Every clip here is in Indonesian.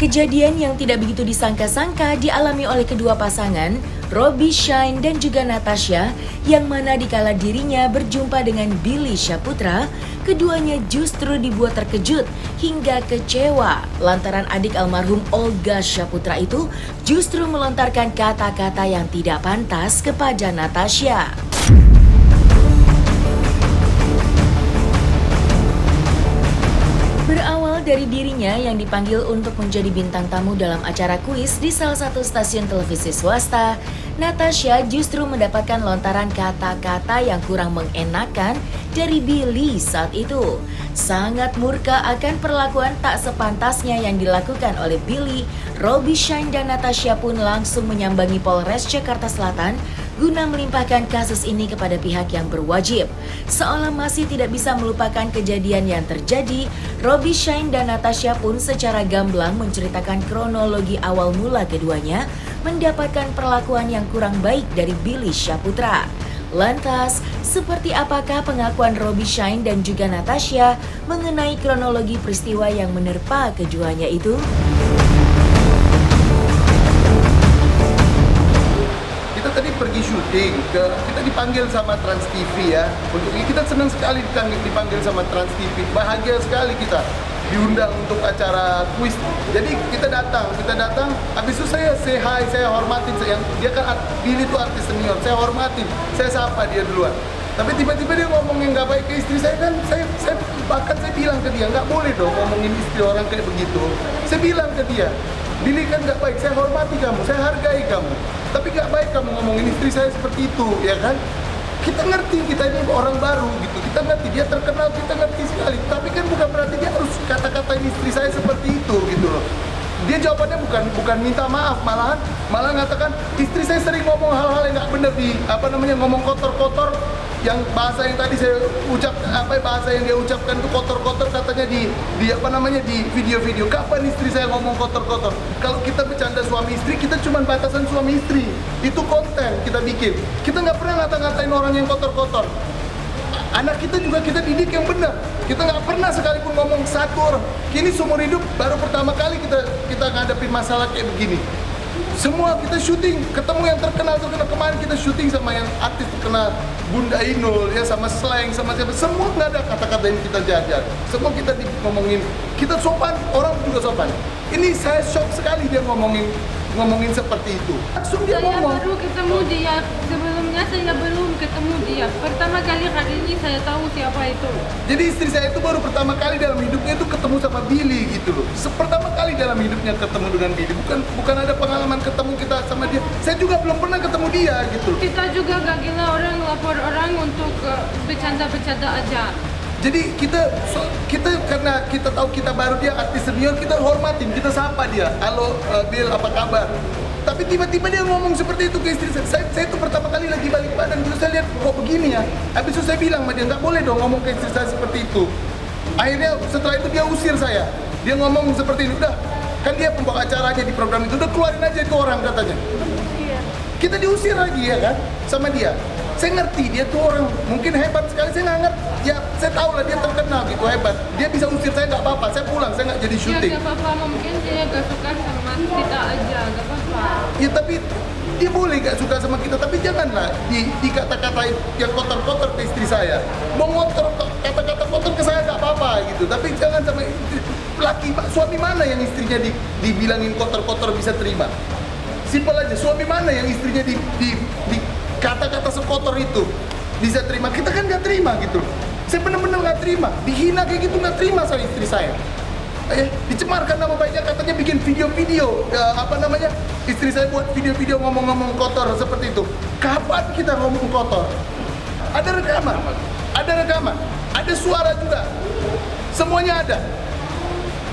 Kejadian yang tidak begitu disangka-sangka dialami oleh kedua pasangan, Robby Shine dan juga Natasha, yang mana dikala dirinya berjumpa dengan Billy Syahputra, keduanya justru dibuat terkejut hingga kecewa lantaran adik almarhum Olga Syahputra itu justru melontarkan kata-kata yang tidak pantas kepada Natasha. Berawal dari dirinya yang dipanggil untuk menjadi bintang tamu dalam acara kuis di salah satu stasiun televisi swasta, Natasha justru mendapatkan lontaran kata-kata yang kurang mengenakan dari Billy saat itu. Sangat murka akan perlakuan tak sepantasnya yang dilakukan oleh Billy, Robby Shine dan Natasha pun langsung menyambangi Polres Jakarta Selatan guna melimpahkan kasus ini kepada pihak yang berwajib. Seolah masih tidak bisa melupakan kejadian yang terjadi, Robby Shine dan Natasha pun secara gamblang menceritakan kronologi awal mula keduanya mendapatkan perlakuan yang kurang baik dari Billy Syahputra. Lantas, seperti apakah pengakuan Robby Shine dan juga Natasha mengenai kronologi peristiwa yang menerpa keduanya itu? Kita tadi pergi syuting, kita dipanggil sama Trans TV ya. Untuk kita senang sekali dipanggil sama Trans TV, bahagia sekali kita diundang untuk acara kuis. Jadi kita datang, habis itu saya say hi, saya hormatin, dia kan Billy itu artis senior, saya hormatin, saya sapa dia duluan. Tapi tiba-tiba dia ngomong yang nggak baik ke istri saya, kan bahkan saya bilang ke dia, nggak boleh dong ngomongin istri orang kayak begitu. Saya bilang ke dia, Billy kan nggak baik, saya hormati kamu, saya hargai kamu. Tapi nggak baik kamu ngomongin istri saya seperti itu, ya kan? Kita ngerti, kita ini orang baru gitu, kita ngerti, dia terkenal, kita ngerti sekali. Tapi kan bukan berarti dia harus kata-katain istri saya seperti itu gitu loh. Dia jawabannya bukan minta maaf, malah ngatakan istri saya sering ngomong hal-hal yang nggak benar ngomong kotor-kotor, yang bahasa yang tadi saya bahasa yang dia ucapkan itu kotor-kotor katanya di video-video. Kapan istri saya ngomong kotor-kotor? Kalau kita bercanda suami istri, kita cuma batasan suami istri. Itu konten kita bikin. Kita nggak pernah ngata-ngatain orang yang kotor-kotor. Anak kita juga kita didik yang benar. Kita nggak pernah sekalipun ngomong satu orang. Kini seumur hidup baru pertama kali kita ngadepin masalah kayak begini. Semua kita syuting, ketemu yang terkenal kemarin kita syuting sama yang artis terkenal Bunda Inul ya, sama Slang, sama siapa, semua nggak ada kata-kata yang kita jajar. Semua kita ngomongin, kita sopan, orang juga sopan. Ini saya shock sekali dia ngomongin seperti itu. Langsung dia ngomong. Saya baru ketemu dia, sebelumnya saya belum ketemu dia. Pertama kali hari ini saya tahu siapa itu. Jadi istri saya itu baru pertama kali dalam hidupnya itu ketemu sama Billy gitu loh. Pertama kali dalam hidupnya ketemu dengan Billy. Bukan ada pengalaman ketemu kita sama dia. Saya juga belum pernah ketemu dia gitu loh. Kita juga gak gila orang lapor orang untuk bercanda-bercanda aja. Jadi kita karena kita tahu kita baru, dia artis senior, kita hormatin, kita sapa dia. Halo Bill, apa kabar? Tapi tiba-tiba dia ngomong seperti itu ke istri saya. Saya itu pertama kali lagi balik badan, terus saya lihat kok begini ya. Habis itu saya bilang sama dia, nggak boleh dong ngomong ke istri saya seperti itu. Akhirnya setelah itu dia usir saya. Dia ngomong seperti ini, udah kan dia pembawa acaranya di program itu, udah keluarin aja itu orang katanya. Kita diusir lagi ya kan sama dia. Saya ngerti dia tuh orang mungkin hebat sekali, saya nggak ngerti. Ya saya tahu lah dia terkenal gitu hebat. Dia bisa usir saya nggak apa-apa, saya pulang, saya nggak jadi syuting. Ya nggak apa-apa, mungkin dia nggak suka sama kita aja, nggak apa-apa. Ya tapi dia boleh nggak suka sama kita, tapi janganlah di kata-katain yang kotor-kotor ke istri saya. Mau ngotor kata-kata kotor ke saya nggak apa-apa gitu, tapi jangan sama suami mana yang istrinya dibilangin kotor-kotor bisa terima? Simpel aja, suami mana yang istrinya di kata-kata sekotor itu bisa terima? Kita kan nggak terima gitu. Saya benar-benar nggak terima, dihina kayak gitu nggak terima sama istri saya. Dicemarkan nama baiknya, katanya bikin video-video, istri saya buat video-video ngomong-ngomong kotor seperti itu. Kapan kita ngomong kotor? Ada rekaman, ada suara juga, semuanya ada.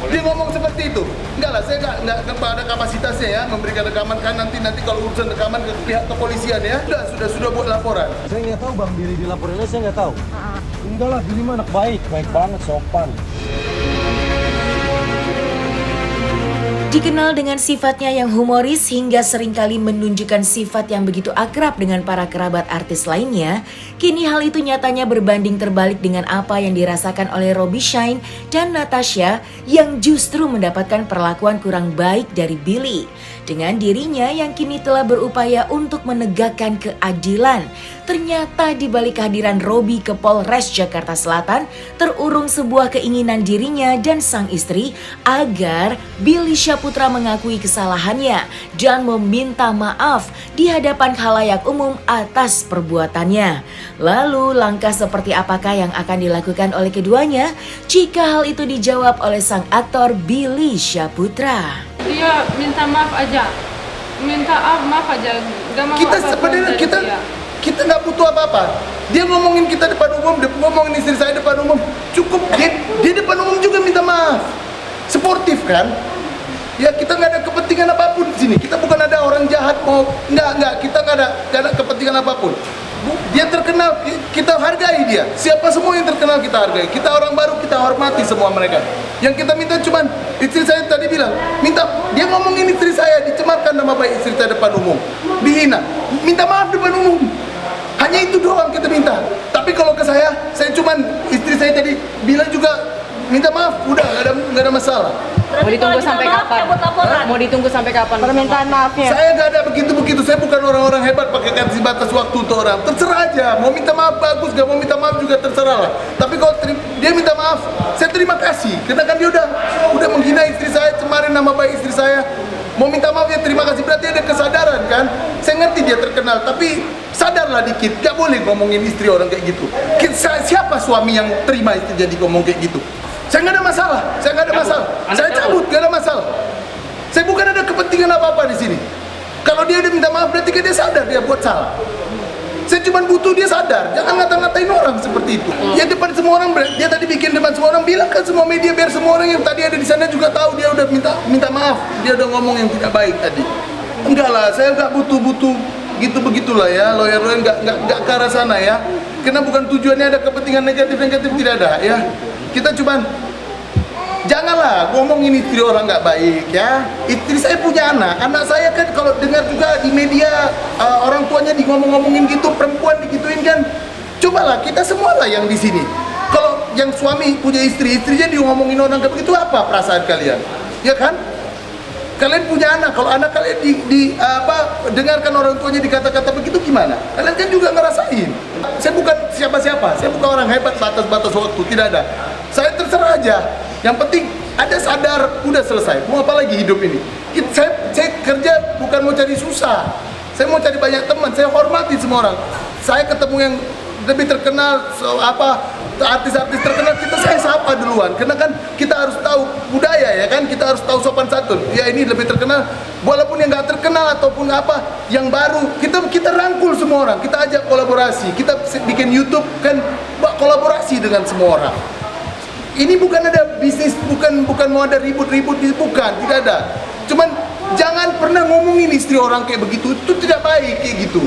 Dia ngomong seperti itu. Enggak lah, saya nggak ada kapasitasnya ya memberikan rekaman, kan nanti kalau urusan rekaman ke pihak kepolisian ya. Sudah buat laporan. Saya nggak tahu Bang Billy dilaporinnya, saya nggak tahu. Enggak lah, Billy mah anak baik banget, sopan. Dikenal dengan sifatnya yang humoris hingga seringkali menunjukkan sifat yang begitu akrab dengan para kerabat artis lainnya, kini hal itu nyatanya berbanding terbalik dengan apa yang dirasakan oleh Robby Shine dan Natasha yang justru mendapatkan perlakuan kurang baik dari Billy. Dengan dirinya yang kini telah berupaya untuk menegakkan keadilan, ternyata di balik kehadiran Robby ke Polres Jakarta Selatan terurung sebuah keinginan dirinya dan sang istri agar Billy Syahputra mengakui kesalahannya dan meminta maaf di hadapan khalayak umum atas perbuatannya. Lalu langkah seperti apakah yang akan dilakukan oleh keduanya jika hal itu dijawab oleh sang aktor Billy Syahputra? Dia minta maaf aja, maaf aja, gak mau Kita apa-apa sebenarnya dari dia. kita nggak butuh apa-apa. Dia ngomongin kita depan umum, dia ngomongin istri saya depan umum, cukup. Dia depan umum juga minta maaf. Sportif kan? Ya kita nggak ada kepentingan apapun di sini. Kita bukan ada orang jahat mau nggak. Kita nggak ada kepentingan apapun. Dia terkenal, kita hargai dia. Siapa semua yang terkenal kita hargai. Kita orang baru, kita hormati semua mereka. Yang kita minta cuman, istri saya tadi bilang, dia ngomongin istri saya, dicemarkan nama baik istri saya depan umum, dihina, minta maaf depan umum. Hanya itu doang kita minta. Tapi kalau ke saya cuman, istri saya tadi bilang juga minta maaf, udah nggak ada masalah. Mau ditunggu sampai kapan? Mau ditunggu sampai kapan permintaan maafnya? Saya nggak ada begitu. Saya bukan orang-orang hebat pakai kasih batas waktu untuk orang. Terserah aja. Mau minta maaf bagus, nggak mau minta maaf juga terserah lah. Tapi kalau dia minta maaf, saya terima kasih. Karena kan dia udah menghina istri saya, cemarin nama baik istri saya. Mau minta maaf ya terima kasih, berarti ada kesadaran kan. Saya ngerti dia terkenal, tapi sadarlah dikit. Gak boleh ngomongin istri orang kayak gitu. Siapa suami yang terima istri jadi ngomong kayak gitu? Saya nggak ada masalah, saya cabut, nggak ada masalah. Saya bukan ada kepentingan apa-apa di sini. Kalau dia udah minta maaf, berarti kan dia sadar dia buat salah. Saya cuma butuh dia sadar, jangan ngata-ngatain orang seperti itu. Ya depan semua orang, dia tadi bikin depan semua orang, bilang kan semua media biar semua orang yang tadi ada di sana juga tahu dia udah minta maaf, dia udah ngomong yang tidak baik tadi. Enggak lah, saya nggak butuh begitulah ya, lawyer nggak ke arah sana ya. Karena bukan tujuannya ada kepentingan negatif tidak ada ya. Kita cuman janganlah ngomongin istri orang nggak baik ya. Istri saya punya anak saya kan kalau dengar juga di media orang tuanya ngomongin gitu, perempuan digituin kan. Cobalah kita semualah yang di sini. Kalau yang suami punya istrinya ngomongin orang kayak begitu, apa perasaan kalian? Ya kan? Kalian punya anak, kalau anak kalian dengarkan orang tuanya dikata-kata begitu gimana? Kalian kan juga ngerasain. Saya bukan siapa-siapa, saya bukan orang hebat batas waktu, tidak ada. Saya terserah aja. Yang penting ada sadar, udah selesai. Mau apa lagi hidup ini? Saya kerja bukan mau cari susah. Saya mau cari banyak teman, saya hormati semua orang. Saya ketemu yang lebih terkenal, artis-artis terkenal, saya sapa duluan. Karena kan kita harus tahu budaya ya kan, kita harus tahu sopan santun. Ya ini lebih terkenal, walaupun yang nggak terkenal ataupun yang baru, kita rangkul semua orang, kita ajak kolaborasi, kita bikin YouTube kan kolaborasi dengan semua orang. Ini bukan ada bisnis, bukan mau ada ribut-ribut, bukan, tidak ada. Cuman jangan pernah ngomongin istri orang kayak begitu, itu tidak baik kayak gitu.